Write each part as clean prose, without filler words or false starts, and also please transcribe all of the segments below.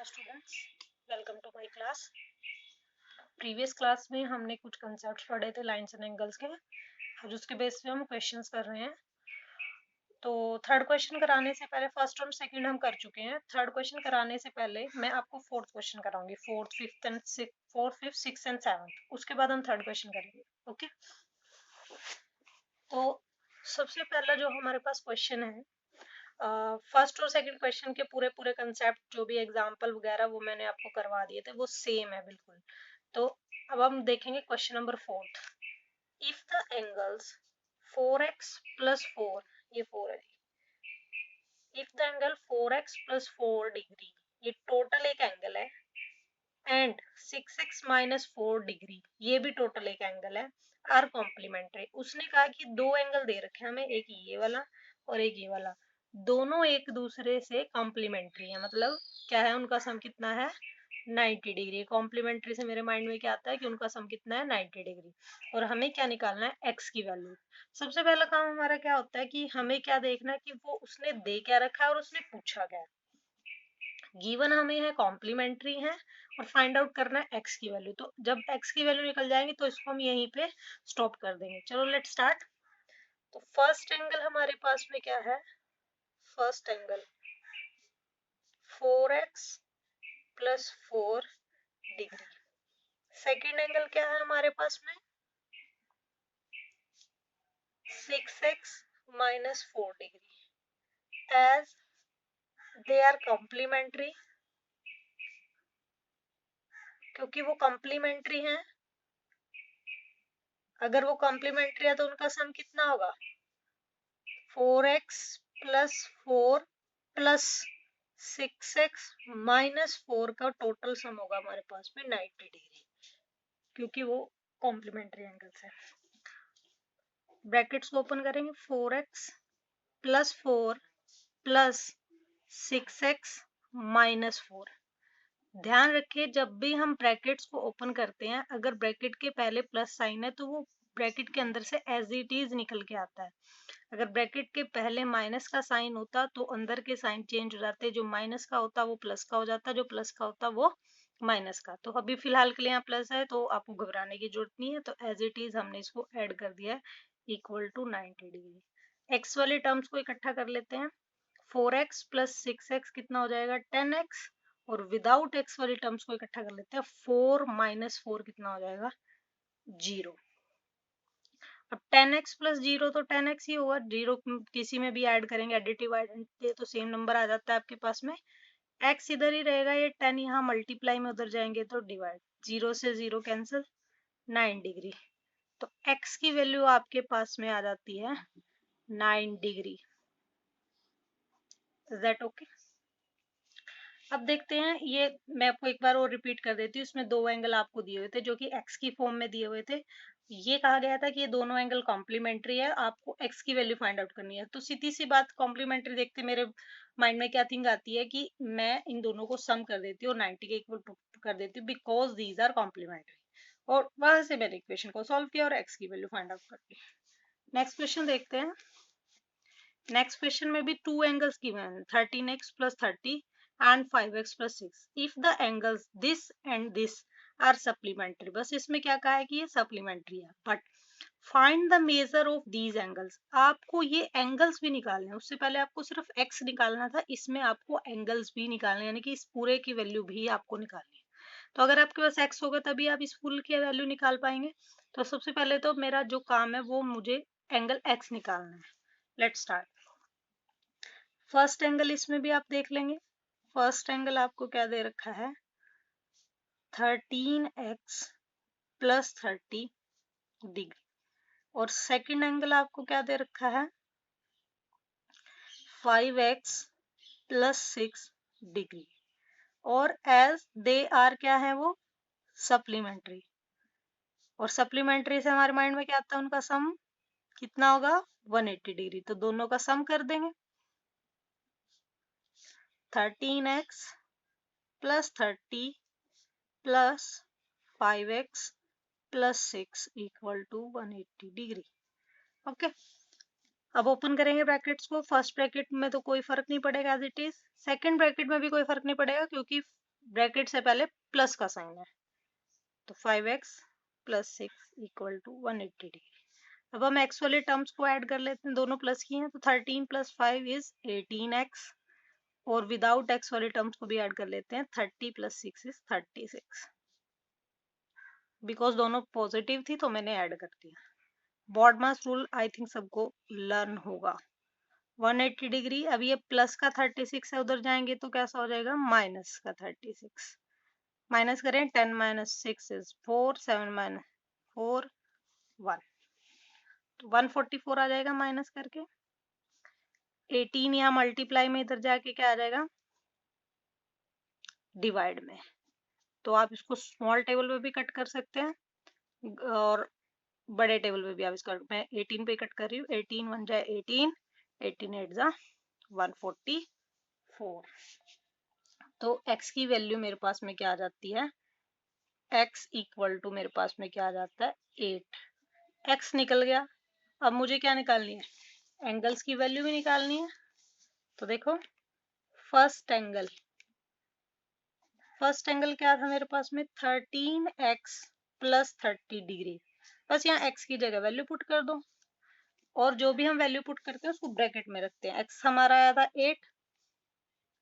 Students, welcome to my class. Previous class में हमने कुछ कंसेप्ट्स पढ़े थे लाइंस एंड एंगल्स के, और उसके बेस पे हम क्वेश्चंस कर रहे हैं। तो थर्ड क्वेश्चन कराने से पहले फर्स्ट और सेकंड हम कर चुके हैं। थर्ड क्वेश्चन कराने से पहले मैं आपको फोर्थ क्वेश्चन कराऊंगी, fourth fifth six and seventh. उसके बाद हम थर्ड क्वेश्चन करेंगे। ओके, तो सबसे पहला जो हमारे पास क्वेश्चन है, फर्स्ट और सेकंड क्वेश्चन के पूरे पूरे कंसेप्ट जो भी एग्जांपल वगैरह वो मैंने आपको करवा दिए थे, वो सेम है बिल्कुल। तो अब हम देखेंगे question number fourth. If the angles 4x plus 4, ये 4 है, if the angle 4x plus 4 degree, ये टोटल एक एंगल है, एंड 6x माइनस 4 डिग्री, ये भी टोटल एक एंगल है, आर कॉम्प्लीमेंट्री। उसने कहा कि दो एंगल दे रखे हैं हमें, एक ये वाला और एक ये वाला, दोनों एक दूसरे से कॉम्प्लीमेंट्री है। मतलब क्या है, उनका सम कितना है, 90 डिग्री। कॉम्प्लीमेंट्री से मेरे माइंड में क्या आता है कि उनका सम कितना है, 90 डिग्री। और हमें क्या निकालना है, x की वैल्यू। सबसे पहला काम हमारा क्या होता है कि हमें क्या देखना है कि वो उसने दे क्या रखा है और उसने पूछा क्या है। गिवन हमें है कॉम्प्लीमेंट्री है, और फाइंड आउट करना है x की वैल्यू। तो जब x की वैल्यू निकल जाएगी तो इसको हम यहीं पे स्टॉप कर देंगे। चलो लेट स्टार्ट। तो फर्स्ट एंगल हमारे पास में क्या है, first angle 4x plus 4 degree. Second angle क्या है हमारे पास में, 6x minus 4 degree. As they are complementary, क्योंकि वो कॉम्प्लीमेंट्री हैं, अगर वो कॉम्प्लीमेंट्री है तो उनका सम कितना होगा, 4x plus 4 plus 6x minus 4 का टोटल सम होगा हमारे पास में 90 डिग्री, क्योंकि वो कॉम्प्लीमेंट्री एंगल्स है। ब्रैकेट्स को ओपन करेंगे, 4x plus 4 plus 6x minus 4। ध्यान रखिए, जब भी हम ब्रैकेट्स को ओपन करते हैं, अगर ब्रैकेट के पहले प्लस साइन है तो वो ब्रैकेट के अंदर से एज इट इज निकल के आता है। अगर ब्रैकेट के पहले माइनस का साइन होता तो अंदर के साइन चेंज हो जाते, जो माइनस का होता वो प्लस का हो जाता, जो प्लस का होता वो माइनस का। तो अभी फिलहाल के लिए यहाँ प्लस है तो आपको घबराने की जरूरत नहीं है। तो एज इट इज हमने इसको ऐड कर दिया है, इक्वल टू 90 डिग्री। एक्स वाले टर्म्स को इकट्ठा कर लेते हैं, 4x प्लस 6x कितना हो जाएगा, 10x। और विदाउट x वाली टर्म्स को इकट्ठा कर लेते हैं, 4 माइनस 4 कितना हो जाएगा, 0। अब 10x प्लस 0 तो 10x ही होगा, 0 किसी में भी ऐड करेंगे, एडिटिव आइडेंटिटी तो सेम नंबर आ जाता है आपके पास में। x इधर ही रहेगा, ये 10 यहाँ मल्टीप्लाई में उधर जाएंगे तो डिवाइड, 0 से 0 कैंसिल, 9 डिग्री। तो x की वैल्यू आपके पास में आ जाती है 9 डिग्री। Is that okay? अब देखते हैं, ये मैं आपको एक बार और रिपीट कर देती हूँ। इसमें दो एंगल आपको दिए हुए थे जो कि x की फॉर्म में दिए हुए थे। ये कहा गया था कि ये दोनों एंगल कॉम्प्लीमेंट्री है, आपको x की वैल्यू फाइंड आउट करनी है। तो सीधी सी बात, कॉम्प्लीमेंट्री देखते मेरे माइंड में क्या थिंग आती है कि मैं इन दोनों को सम कर देती हूँ और 90 के इक्वल कर देती हूँ, बिकॉज दीज आर कॉम्प्लीमेंट्री। और वहां से मैंने इक्वेशन को सॉल्व किया और x की वैल्यू फाइंड आउट कर दी। नेक्स्ट क्वेश्चन देखते हैं। नेक्स्ट क्वेश्चन में भी टू एंगल्स गिवन है, 13x plus 30 and 5x plus 6 if the angles this and this are supplementary। बस इसमें क्या कहा है कि ये सप्लीमेंट्री है, but find the measure of these angles. आपको ये एंगल्स भी निकालने हैं, उससे पहले आपको सिर्फ x निकालना था, इसमें आपको एंगल्स भी निकालने, यानी कि इस पूरे की वैल्यू भी आपको निकालनी है। तो अगर आपके पास x होगा तभी आप इस फुल की वैल्यू निकाल पाएंगे। तो सबसे पहले तो मेरा जो काम है वो मुझे एंगल x निकालना है। Let's start. फर्स्ट एंगल इसमें भी आप देख लेंगे। फर्स्ट एंगल आपको क्या दे रखा है, 13x प्लस 30 डिग्री। और सेकंड एंगल आपको क्या दे रखा है, 5x प्लस 6 डिग्री। और एज दे आर क्या है, वो सप्लीमेंट्री। और सप्लीमेंट्री से हमारे माइंड में क्या आता है, उनका सम कितना होगा, 180 डिग्री। तो दोनों का सम कर देंगे, 13x plus 30 plus 5x plus 6 equal to 180 degree. Okay, अब ओपन करेंगे ब्रैकेट्स को। फर्स्ट ब्रैकेट में तो कोई फर्क नहीं पड़ेगा as it is, second bracket में भी कोई फर्क नहीं पड़ेगा, क्योंकि ब्रैकेट से पहले प्लस का साइन है, तो 5x plus 6 equal to 180 degree. अब हम x वाले टर्म्स को ऐड कर लेते हैं, दोनों प्लस की हैं, तो 13 प्लस 5 इज 18x, और विदाउट x वाले टर्म्स को भी ऐड कर लेते हैं, 30 प्लस 6 इज 36। बिकॉज दोनों पॉजिटिव थी तो मैंने ऐड कर दिया। बॉडमास रूल आई थिंक सबको लर्न होगा। 180 डिग्री, अब ये प्लस का 36 है, उधर जाएंगे तो कैसा हो जाएगा, माइनस का 36। माइनस करें, 10 माइनस 6 इज 4, 7 माइनस 4 1, तो 144 आ जाएगा माइनस करके। 18 यहाँ मल्टीप्लाई में, इधर जाके क्या आ जाएगा, डिवाइड में। तो आप इसको स्मॉल टेबल में भी कट कर सकते हैं और बड़े टेबल में भी आप इसका, मैं 18 पे कट कर रही हूँ। 18 1 जाए 18, 18 8 जा 144। तो x की वैल्यू मेरे पास में क्या आ जाती है, x इक्वल टू मेरे पास में क्या आ जाता है, 8। x निकल गया। अब मुझे क्या निकालनी है, एंगल्स की वैल्यू भी निकालनी है। तो देखो, फर्स्ट एंगल क्या था मेरे पास में, 13x प्लस 30 डिग्री। बस यहाँ x की जगह वैल्यू पुट कर दो, और जो भी हम वैल्यू पुट करते हैं उसको ब्रैकेट में रखते हैं। x हमारा आया था 8,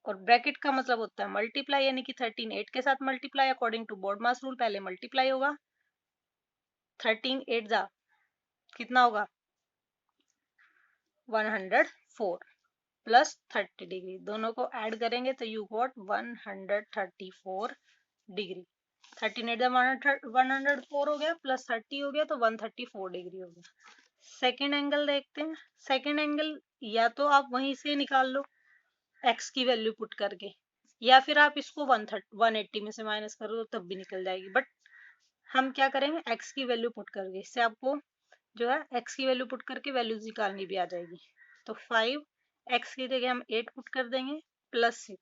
और ब्रैकेट का मतलब होता है मल्टीप्लाई, यानी कि 13 8 के साथ multiply, according to BODMAS rule पहले मल्टीप्लाई होगा। 13 8 जा कितना होगा, 104 प्लस 30 डिग्री, दोनों को ऐड करेंगे तो यू गॉट 134 डिग्री। 13 8 जा 104 हो गया, प्लस 30 हो गया, तो 134 डिग्री हो गया। सेकेंड एंगल देखते हैं। सेकेंड एंगल या तो आप वहीं से निकाल लो x की वैल्यू पुट करके, या फिर आप इसको 180 में से माइनस करो तो तब भी निकल जाएगी। बट हम क्या करेंगे, x की वैल्यू पुट करके, इससे आपको जो है x की वैल्यू पुट करके वैल्यूज निकालनी भी आ जाएगी। तो 5 x की जगह हम 8 पुट कर देंगे, प्लस 6,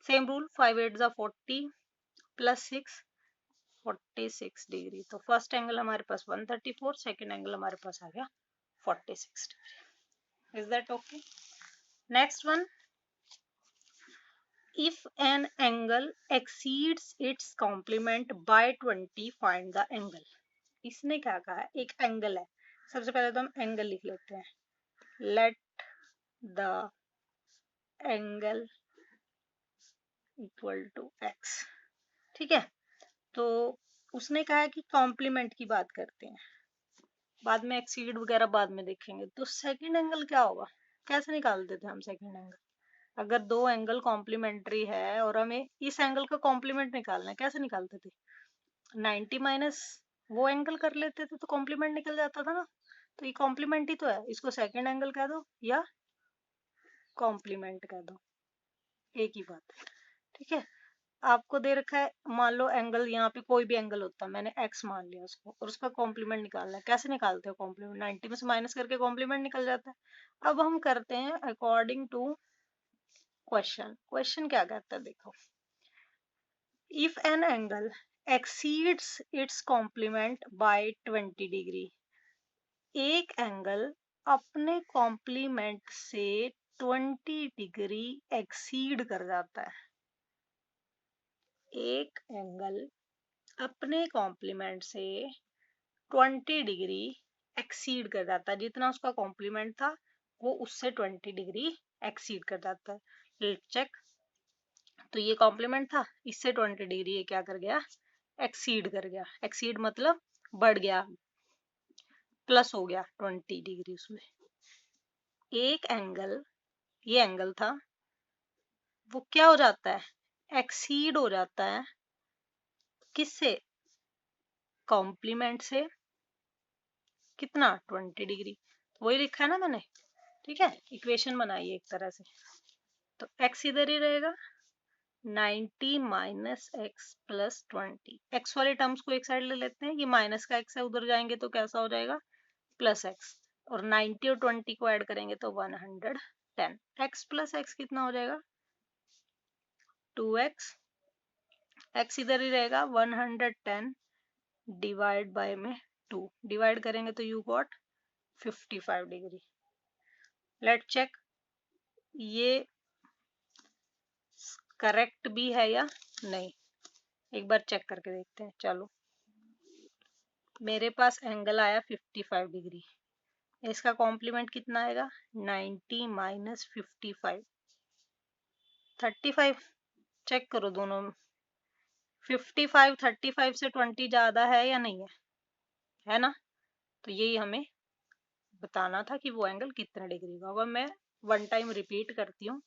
सेम रूल, 5 8 जा 40 प्लस 6 46 डिग्री। तो फर्स्ट एंगल हमारे पास 134, सेकेंड एंगल हमारे पास आ गया 46 degree. Is that okay? Next one, if an angle exceeds its complement by 20 find the angle। इसने क्या कहा है, एक एंगल है, सबसे पहले तो हम एंगल लिख लेते हैं, let the angle equal to x। ठीक है, तो उसने कहा है कि कॉम्प्लीमेंट की बात करते हैं, बाद में एक्सीड वगैरह बाद में देखेंगे। तो सेकंड एंगल क्या होगा, कैसे निकालते थे हम सेकंड एंगल, अगर दो एंगल कॉम्प्लीमेंट्री है और हमें इस एंगल का कॉम्प्लीमेंट निकालना है, कैसे निकालते थे, 90 माइनस वो एंगल कर लेते थे तो कॉम्प्लीमेंट निकल जाता था ना। तो ये कॉम्प्लीमेंट ही तो है, इसको सेकंड एंगल कह दो या कॉम्प्लीमेंट कह दो, एक ही बात है। ठीक है, आपको दे रखा है, मान लो एंगल, यहाँ पे कोई भी एंगल होता है, मैंने x मान लिया उसको, और उसका कॉम्प्लीमेंट निकालना है। कैसे निकालते हो कॉम्प्लीमेंट, 90 में से माइनस करके कॉम्प्लीमेंट निकल जाता है। अब हम करते हैं अकॉर्डिंग टू क्वेश्चन। क्वेश्चन क्या कहता है, देखो, if an angle exceeds its complement by 20 degree, एक एंगल अपने कॉम्प्लीमेंट से 20 डिग्री एक्सीड कर जाता है। एक एंगल अपने कॉम्प्लीमेंट से 20 डिग्री एक्सीड कर जाता है, जितना उसका कॉम्प्लीमेंट था वो उससे 20 डिग्री एक्सीड कर जाता है। लेट्स चेक, तो ये कॉम्प्लीमेंट था, इससे 20 डिग्री ये क्या कर गया, एक्सीड कर गया। एक्सीड मतलब बढ़ गया, प्लस हो गया 20 डिग्री उसमें। एक एंगल, ये एंगल था, वो क्या हो जाता है, एक्सीड हो जाता है, किससे, कॉम्प्लीमेंट से, कितना, 20 डिग्री। वही लिखा है ना मैंने, ठीक है, इक्वेशन बनाई है एक तरह से। तो x इधर ही रहेगा, 90 माइनस एक्स प्लस 20, एक्स वाले टर्म्स को एक साइड ले लेते हैं, ये माइनस का x है, उधर जाएंगे तो कैसा हो जाएगा, प्लस x, और 90 और 20 को ऐड करेंगे तो 110। x प्लस x कितना हो जाएगा, 2x, x इधर ही रहेगा, 110 डिवाइड बाय में 2, डिवाइड करेंगे तो you got 55 degree. Let check ये करेक्ट भी है या नहीं, एक बार चेक करके देखते हैं। चलो, मेरे पास एंगल आया 55 डिग्री, इसका कॉम्प्लीमेंट कितना आएगा? 90 माइनस 55, 35। चेक करो दोनों में, 55 35 से 20 ज्यादा है या नहीं है ना? तो यही हमें बताना था कि वो एंगल कितने डिग्री का होगा। मैं वन टाइम रिपीट करती हूँ।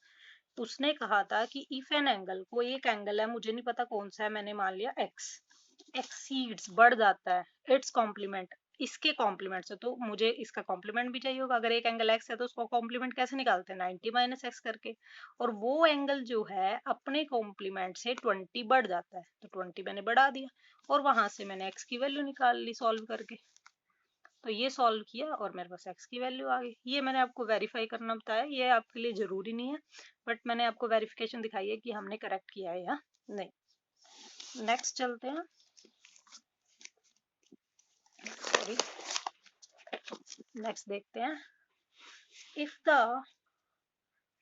उसने कहा था कि इफ एन एंगल, कोई एक एंगल है, मुझे नहीं पता कौन सा है, मैंने मान लिया एक्स, एक्सीड्स बढ़ जाता है इट्स कॉम्प्लीमेंट, इसके कॉम्प्लीमेंट से, तो मुझे इसका कॉम्प्लीमेंट भी चाहिए होगा। अगर एक एंगल एक्स है तो उसका कॉम्प्लीमेंट कैसे निकालते हैं? 90 माइनस एक्स करके। और वो एंगल जो है अपने कॉम्प्लीमेंट से 20 बढ़ जाता है, तो 20 मैंने बढ़ा दिया और वहां से मैंने एक्स की वैल्यू निकाल ली सॉल्व करके। तो ये सॉल्व किया और मेरे पास एक्स की वैल्यू आ गई। ये मैंने आपको वेरीफाई करना बताया, ये आपके लिए जरूरी नहीं है, बट मैंने आपको वेरिफिकेशन दिखाई है कि हमने करेक्ट किया है या नहीं। नेक्स्ट चलते हैं। सॉरी, नेक्स्ट देखते हैं। If the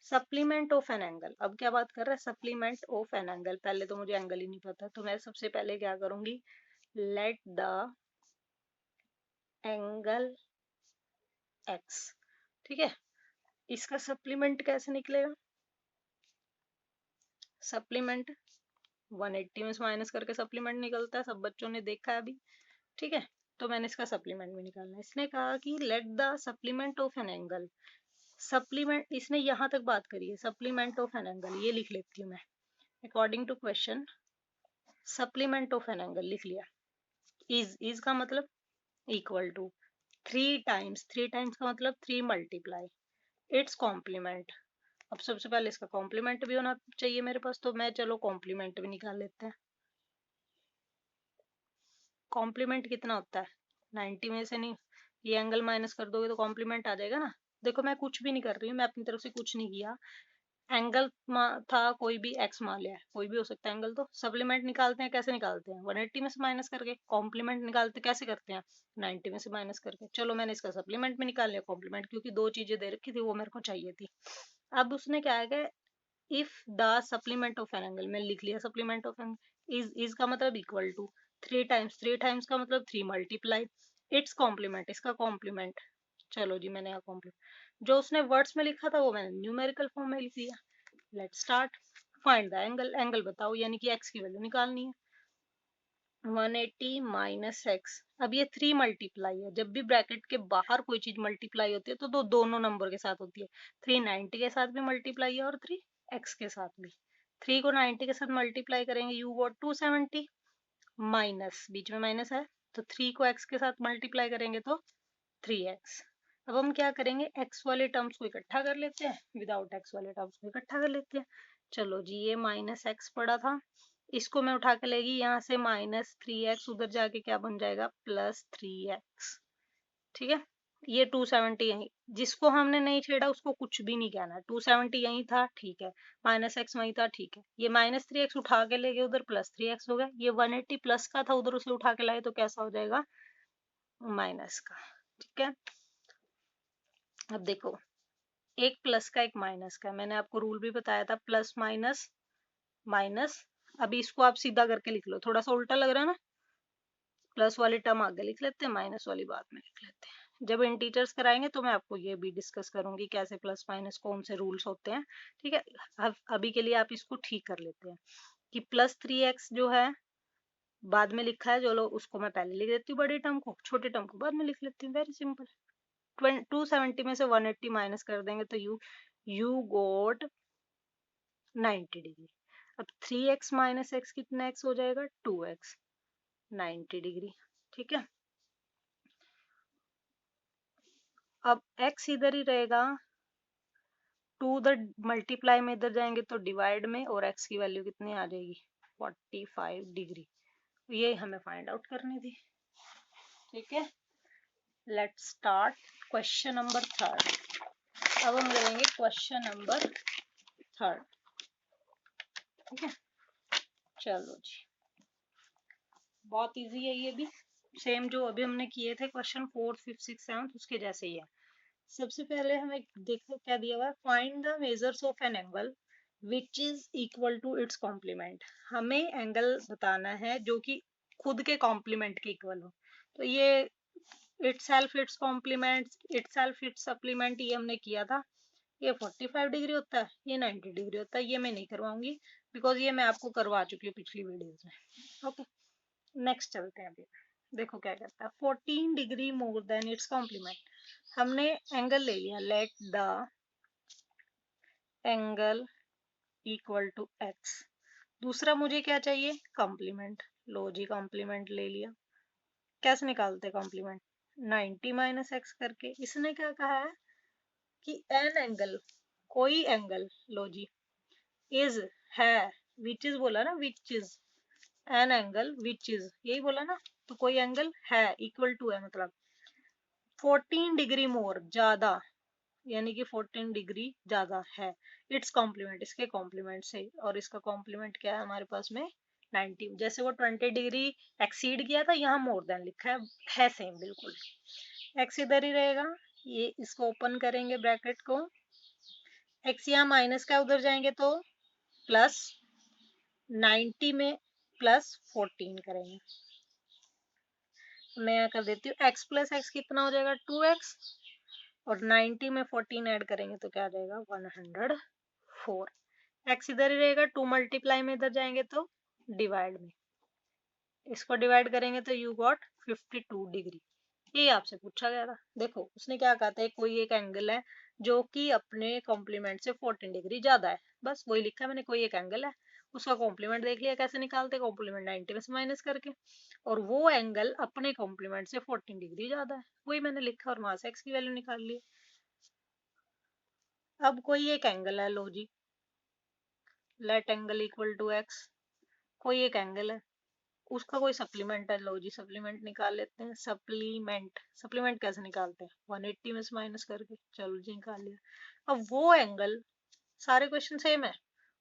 supplement of an angle, अब क्या बात कर रहे हैं? Supplement of an angle. पहले तो मुझे एंगल ही नहीं पता, तो मैं सबसे पहले क्या करूंगी? लेट द एंगल एक्स, ठीक है। इसका सप्लीमेंट कैसे निकलेगा? सप्लीमेंट 180 में से माइनस करके सप्लीमेंट निकलता है, सब बच्चों ने देखा है अभी, ठीक है। तो मैंने इसका सप्लीमेंट भी निकालना है। इसने कहा कि let the supplement of an angle, supplement, इसने यहाँ तक बात करी है, सप्लीमेंट ऑफ एन एंगल, ये लिख लेती हूँ मैं। According to question, supplement of an angle लिख लिया। इज का मतलब इक्वल टू 3 टाइम्स, 3 टाइम्स का मतलब 3 मल्टीप्लाई इट्स कॉम्प्लीमेंट। अब सबसे पहले इसका कॉम्प्लीमेंट भी होना चाहिए मेरे पास, तो मैं चलो कॉम्प्लीमेंट भी निकाल लेते हैं। कॉम्प्लीमेंट कितना होता है? 90 में से नहीं, ये एंगल माइनस कर दोगे तो कॉम्प्लीमेंट आ जाएगा ना। देखो मैं कुछ भी नहीं कर रही हूँ, मैं अपनी तरफ से कुछ नहीं किया। एंगल था कोई भी, एक्स मान लिया है, कोई भी हो सकता है एंगल। तो सप्लीमेंट निकालते हैं, कैसे निकालते हैं? 180 में से माइनस करके। कॉम्प्लीमेंट निकालते कैसे करते हैं? 90 में से माइनस करके। चलो मैंने इसका सप्लीमेंट भी निकाल लिया, कॉम्प्लीमेंट, क्योंकि दो चीजें दे रखी थी वो मेरे को चाहिए थी। अब उसने क्या है, if the supplement of an angle, मैं लिख लिया सप्लीमेंट ऑफ एंगल, इज का मतलब इक्वल टू 3 टाइम्स, 3 टाइम्स का मतलब 3 मल्टीप्लाई इट्स कॉम्प्लीमेंट, इसका कॉम्प्लीमेंट। चलो जी, मैंने यहाँ कॉम्प्लीमेंट जो उसने वर्ड्स में लिखा था वो मैंने न्यूमेरिकल फॉर्म में लिख दिया। Let's start. Find the angle, angle बताओ, यानी कि एक्स की वैल्यू निकालनी है। 180 माइनस एक्स, अब ये 3 मल्टीप्लाई है, जब भी ब्रैकेट के बाहर कोई चीज मल्टीप्लाई होती है तो दोनों नंबर के साथ होती है। 390 के साथ भी मल्टीप्लाई है और 3x के साथ भी। 3 को 90 के साथ मल्टीप्लाई करेंगे, यू गॉट 270 माइनस, बीच में माइनस है, तो 3 को x के साथ मल्टीप्लाई करेंगे तो 3x। अब हम क्या करेंगे, x वाले टर्म्स को इकट्ठा कर लेते हैं, विदाउट x वाले टर्म्स को इकट्ठा कर लेते हैं। चलो जी, ये माइनस एक्स पड़ा था, इसको मैं उठा के लेगी, यहाँ से -3x, उधर जाके क्या बन जाएगा? +3x, ठीक है। ये 270 यही, जिसको हमने नहीं छेड़ा उसको कुछ भी नहीं कहना। 270 यही था, ठीक है, -x वही था, ठीक है। ये -3x उठा के ले गए उधर, +3x हो गया। ये 180 प्लस का था, उधर उसे उठा के लाए तो कैसा हो जाएगा? माइनस का, ठीक है। अब देखो, एक प्लस का एक माइनस का, मैंने आपको रूल भी बताया था, प्लस माइनस माइनस। अभी इसको आप सीधा करके लिख लो, थोड़ा सा उल्टा लग रहा है ना, प्लस वाली टर्म आगे लिख लेते हैं, माइनस वाली बाद में लिख लेते हैं। जब इंटीजर्स कराएंगे तो मैं आपको ये भी डिस्कस करूंगी कैसे प्लस माइनस कौन से रूल्स होते हैं, ठीक है। अब अभी के लिए आप इसको ठीक कर लेते हैं कि +3x जो है बाद में लिखा है, जो लो उसको मैं पहले लिख देती हूँ, बड़ी टर्म को, छोटे टर्म को बाद में लिख लेती हूँ, वेरी सिंपल। 270 में से 180 माइनस कर देंगे तो यू गोट 90 डिग्री। अब 3x माइनस एक्स कितना x हो जाएगा? 2x, 90 डिग्री, ठीक है। अब x इधर ही रहेगा, 2 उधर मल्टीप्लाई में इधर जाएंगे तो डिवाइड में, और x की वैल्यू कितनी आ जाएगी? 45 डिग्री। ये हमें फाइंड आउट करनी थी, ठीक है। Let's start question number 3। अब हम करेंगे क्वेश्चन नंबर 3, ठीक है। चलो जी, बहुत इजी है, ये भी सेम जो अभी हमने किए थे क्वेश्चन 4, 5, 6, 7 उसके जैसे ही है। सबसे पहले हमें देखो क्या दिया हुआ है, find the measures of an angle which is equal to its complement. हमें एंगल बताना है जो कि खुद के कॉम्प्लीमेंट के इक्वल हो। तो ये itself its complement, itself its supplement, ये हमने किया था। ये 45 डिग्री होता है, ये 90 डिग्री होता है। ये मैं नहीं करवाऊंगी बिकॉज ये मैं आपको करवा चुकी हूँ पिछली वीडियोज में। ओके, नेक्स्ट चलते हैं। अभी देखो क्या कहता है, 14 degree more than its complement. हमने एंगल ले लिया, let the angle equal to x. दूसरा मुझे क्या चाहिए, कॉम्प्लीमेंट। लो जी, कॉम्प्लीमेंट ले लिया। कैसे निकालते कॉम्प्लीमेंट, 90 माइनस एक्स करके। इसने क्या कहा है कि एन एंगल, कोई एंगल, लो जी, इज है, विच इज बोला ना, which is an angle, which is यही बोला ना, तो कोई एंगल है, इक्वल टू है मतलब 14 डिग्री मोर, ज्यादा, यानी कि 14 डिग्री ज्यादा है इट्स कॉम्प्लीमेंट, इसके कॉम्प्लीमेंट से। और इसका कॉम्प्लीमेंट क्या है हमारे पास में 90। जैसे वो 20 डिग्री एक्सीड किया था, यहाँ मोर देन लिखा है सेम बिल्कुल। एक्स इधर ही रहेगा, ये इसको ओपन करेंगे ब्रैकेट को, एक्स यहाँ माइनस का उधर जाएंगे तो प्लस 90 में प्लस 14 करेंगे। मैं यहाँ कर देती हूँ, एक्स प्लस एक्स कितना हो जाएगा 2x, और 90 में 14 ऐड करेंगे तो क्या आ जाएगा 104। एक्स इधर ही रहेगा, 2 मल्टीप्लाई में इधर जाएंगे तो डिवाइड में, इसको डिवाइड करेंगे तो यू गॉट 52 डिग्री। ये आपसे पूछा गया था। देखो उसने क्या कहा था, कोई एक एंगल है जो कि अपने कॉम्प्लीमेंट से 14 डिग्री ज्यादा है, बस वही लिखा है मैंने, कोई एक एंगल है, उसका कॉम्प्लीमेंट देख लिया कैसे निकालते, कॉम्प्लीमेंट 90 में से माइनस करके, और वो एंगल अपने कॉम्प्लीमेंट से 14 डिग्री ज्यादा है, वही मैंने लिखा और वहां से एक्स की वैल्यू निकाल ली। अब कोई एक एंगल है, लो जी, let angle equal to X, कोई एक एंगल है, उसका कोई सप्लीमेंट है, लो जी सप्लीमेंट निकाल लेते हैं। सप्लीमेंट, सप्लीमेंट कैसे निकालते हैं, 180 में से माइनस करके, चलो जी निकाल लिया। अब वो एंगल, सारे क्वेश्चन सेम है,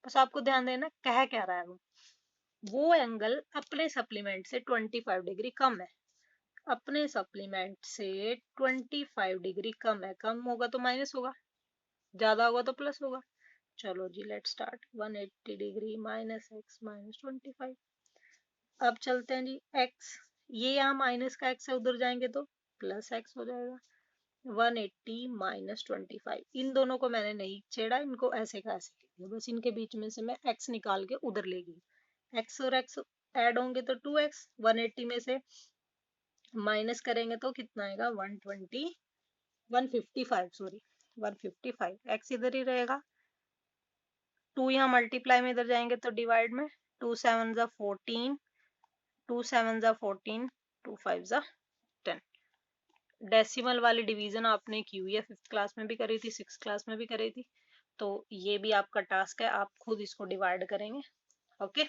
बस आपको ध्यान देना कह क्या रहा है वो एंगल अपने सप्लीमेंट से 25 डिग्री कम है, अपने सप्लीमेंट से 25 डिग्री कम है, कम होगा तो माइनस होगा, ज्यादा होगा तो प्लस होगा। चलो जी let start, 180 degree minus X minus 25। अब चलते हैं जी, x, ये यहाँ माइनस का x है, उधर जाएंगे तो प्लस x हो जाएगा। 180 माइनस 25, इन दोनों को मैंने नहीं छेड़ा, इनको ऐसे का ऐसे लिया, बस इनके बीच में से मैं x निकाल के उधर ले गई। x और x ऐड होंगे तो 2x, 180 में से माइनस करेंगे तो कितना आएगा 120, 155 सॉरी 155। x इधर ही रहेगा, 2 यहाँ मल्टीप्लाई में इधर जाएंगे तो डिवाइड में, 2 7 जा 14, 2 7 जा 14, 2 5 जा 10। डेसिमल वाली डिवीजन आपने की हुई है, 5th क्लास में भी करी थी, 6th क्लास में भी करी थी, तो ये भी आपका टास्क है, आप खुद इसको डिवाइड करेंगे। Okay,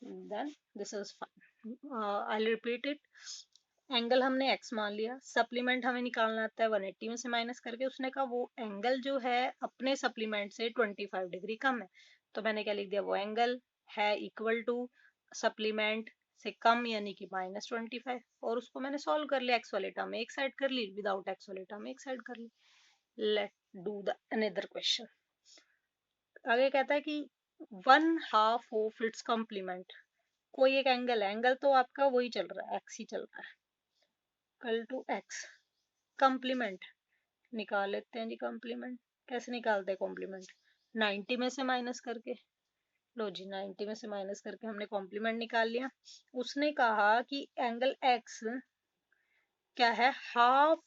then this is fine, I repeat it. Angle हमने x मान लिया, सप्लीमेंट हमें निकालना आता है 180 में से माइनस करके। उसने कहा वो एंगल जो है अपने सप्लीमेंट से 25 डिग्री कम है, तो मैंने क्या लिख दिया, वो एंगल है इक्वल टू सप्लीमेंट से कम यानी कि माइनस 25, और उसको मैंने सॉल्व कर लिया, एक्स वाले टर्म एक साइड कर ली, विदाउट एक्स वाले टर्म एक साइड कर ली। Let do the another question. आगे कहता है कि 1/2 ऑफ इट्स कॉम्प्लीमेंट, कोई एक एंगल है, एंगल तो आपका वही चल रहा है, एक्स ही चल रहा है, इक्वल टू एक्स, कॉम्प्लीमेंट निकाल लेते हैं जी। कॉम्प्लीमेंट कैसे निकालते हैं कॉम्प्लीमेंट, 90 में से माइनस करके। लो जी 90 में से माइनस करके हमने कॉम्प्लीमेंट निकाल लिया। उसने कहा कि एंगल एक्स क्या है, हाफ,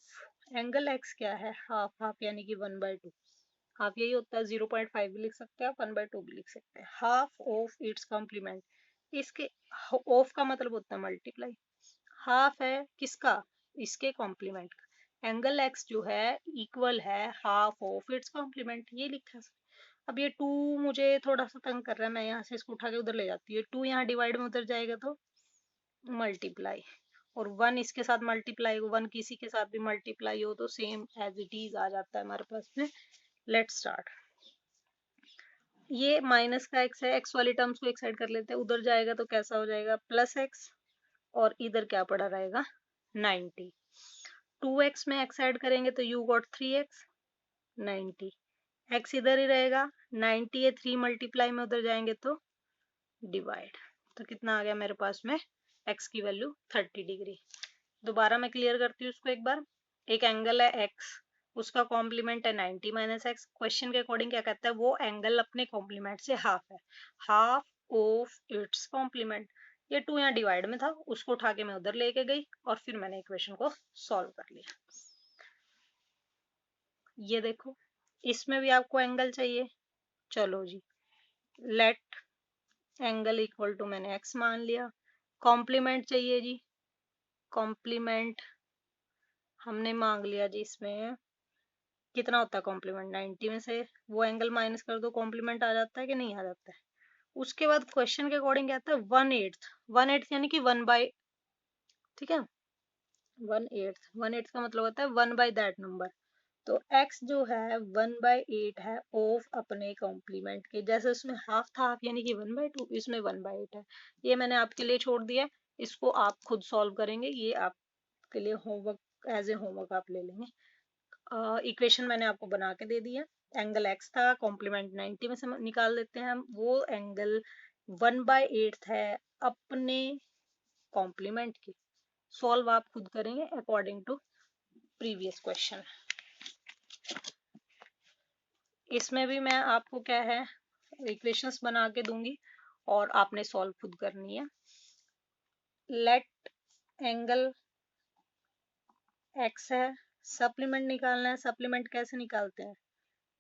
एंगल एक्स क्या है, हाफ, हाफ यानी कि 1/2, हाफ यही होता है, 0.5 भी लिख सकते हैं आप, 1/2 भी लिख सकते हैं। हाफ ऑफ इट्स कॉम्प्लीमेंट, इसके ऑफ का मतलब होता है मल्टीप्लाई, हाफ है किसका, इसके कॉम्प्लीमेंट का। एंगल एक्स जो है इक्वल है हाफ ऑफ इट्स कॉम्प्लीमेंट, ये लिखा है। अब ये 2 मुझे थोड़ा सा तंग कर रहा है, मैं यहाँ से इसको उठा के उधर ले जाती हूँ, 2 यहाँ डिवाइड में उधर जाएगा तो मल्टीप्लाई, और 1 इसके साथ मल्टीप्लाई, 1 किसी के साथ भी मल्टीप्लाई हो तो सेम एज इट इज आ जाता है हमारे पास में। लेट स्टार्ट, ये माइनस का x है, x वाली टर्म्स को एक साइड कर लेते हैं, उधर जाएगा तो कैसा हो जाएगा प्लस x, और इधर क्या पड़ा रहेगा 90। 2x में x ऐड करेंगे तो यू गॉट 3x, 90 x इधर ही रहेगा, 90 है 3 मल्टीप्लाई में उधर जाएंगे तो डिवाइड, तो कितना आ गया मेरे पास में x की वैल्यू 30 डिग्री। दोबारा मैं क्लियर करती हूँ उसको एक बार। एक एंगल है x, उसका कॉम्प्लीमेंट है 90 माइनस एक्स। क्वेश्चन के अकॉर्डिंग क्या कहता है, वो एंगल अपने कॉम्प्लीमेंट से हाफ है, हाफ ऑफ इट्स कॉम्प्लीमेंट। ये 2 यहाँ डिवाइड में था, उसको उठा के मैं उधर लेके गई और फिर मैंने इक्वेशन को सॉल्व कर लिया। ये देखो, इसमें भी आपको एंगल चाहिए, चलो जी, लेट एंगल इक्वल टू मैंने x मान लिया। कॉम्प्लीमेंट चाहिए जी, कॉम्प्लीमेंट हमने मांग लिया जी। इसमें कितना होता है कॉम्प्लीमेंट, 90 में से वो एंगल माइनस कर दो, कॉम्प्लीमेंट आ जाता है कि नहीं आ जाता है। उसके बाद क्वेश्चन के अकॉर्डिंग क्या आता है, 1/8 यानी कि 1/, ठीक है, 1/8 का मतलब होता है 1/that नंबर। तो x जो है 1/8 है ऑफ अपने कॉम्प्लीमेंट के, जैसे उसमें हाफ था हाफ यानी कि 1/2, इसमें 1/8 है। ये मैंने आपके लिए छोड़ दिया, इसको आप खुद सॉल्व करेंगे, ये आपके लिए होमवर्क, एज ए होमवर्क आप ले लेंगे। इक्वेशन मैंने आपको बना के दे दी है। एंगल x था, कॉम्प्लीमेंट 90 में से निकाल देते हैं हम, वो एंगल 1/8 है अपने कॉम्प्लीमेंट की। सॉल्व आप खुद करेंगे अकॉर्डिंग टू प्रीवियस क्वेश्चन। इसमें भी मैं आपको क्या है, इक्वेशंस बना के दूंगी और आपने सॉल्व खुद करनी है। लेट एंगल x है, सप्लीमेंट निकालना है। सप्लीमेंट कैसे निकालते हैं,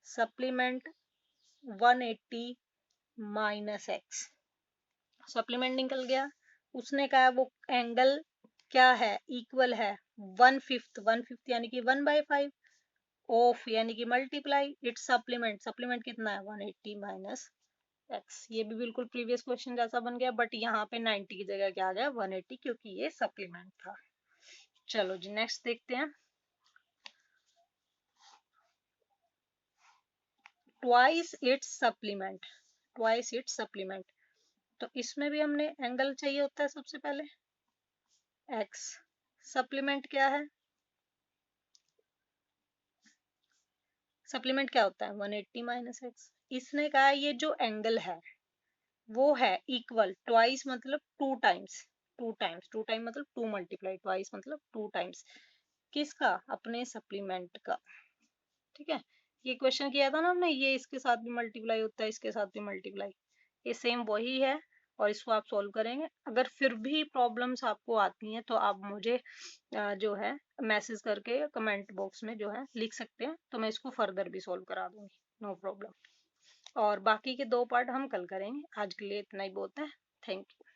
सप्लीमेंट 180 माइनस एक्स, सप्लीमेंट निकल गया। उसने कहा वो एंगल क्या है, इक्वल है 1/5 यानी कि 1/5 ऑफ यानी कि मल्टीप्लाई इट्स सप्लीमेंट, सप्लीमेंट कितना है 180 माइनस एक्स। ये भी बिल्कुल प्रीवियस क्वेश्चन जैसा बन गया, बट यहाँ पे 90 की जगह क्या आ गया 180, क्योंकि ये सप्लीमेंट था। चलो जी नेक्स्ट देखते हैं। Twice its supplement, twice its supplement, तो इसमें भी हमने एंगल चाहिए होता है सबसे पहले x, सप्लीमेंट क्या है, सप्लीमेंट क्या होता है 180 माइनस एक्स। इसने कहा ये जो एंगल है वो है इक्वल, ट्वाइस मतलब 2 टाइम्स, 2 टाइम्स, 2 टाइम मतलब 2 मल्टीप्लाई, ट्वाइस मतलब 2 टाइम्स किसका, अपने सप्लीमेंट का, ठीक है। ये क्वेश्चन किया था ना हमने, ये इसके साथ भी मल्टीप्लाई होता है, इसके साथ भी मल्टीप्लाई, ये सेम वही है और इसको आप सॉल्व करेंगे। अगर फिर भी प्रॉब्लम्स आपको आती हैं तो आप मुझे जो है मैसेज करके कमेंट बॉक्स में जो है लिख सकते हैं, तो मैं इसको फर्दर भी सॉल्व करा दूंगी, नो प्रॉब्लम। और बाकी के 2 पार्ट हम कल करेंगे, आज के लिए इतना ही बहुत है। Thank you.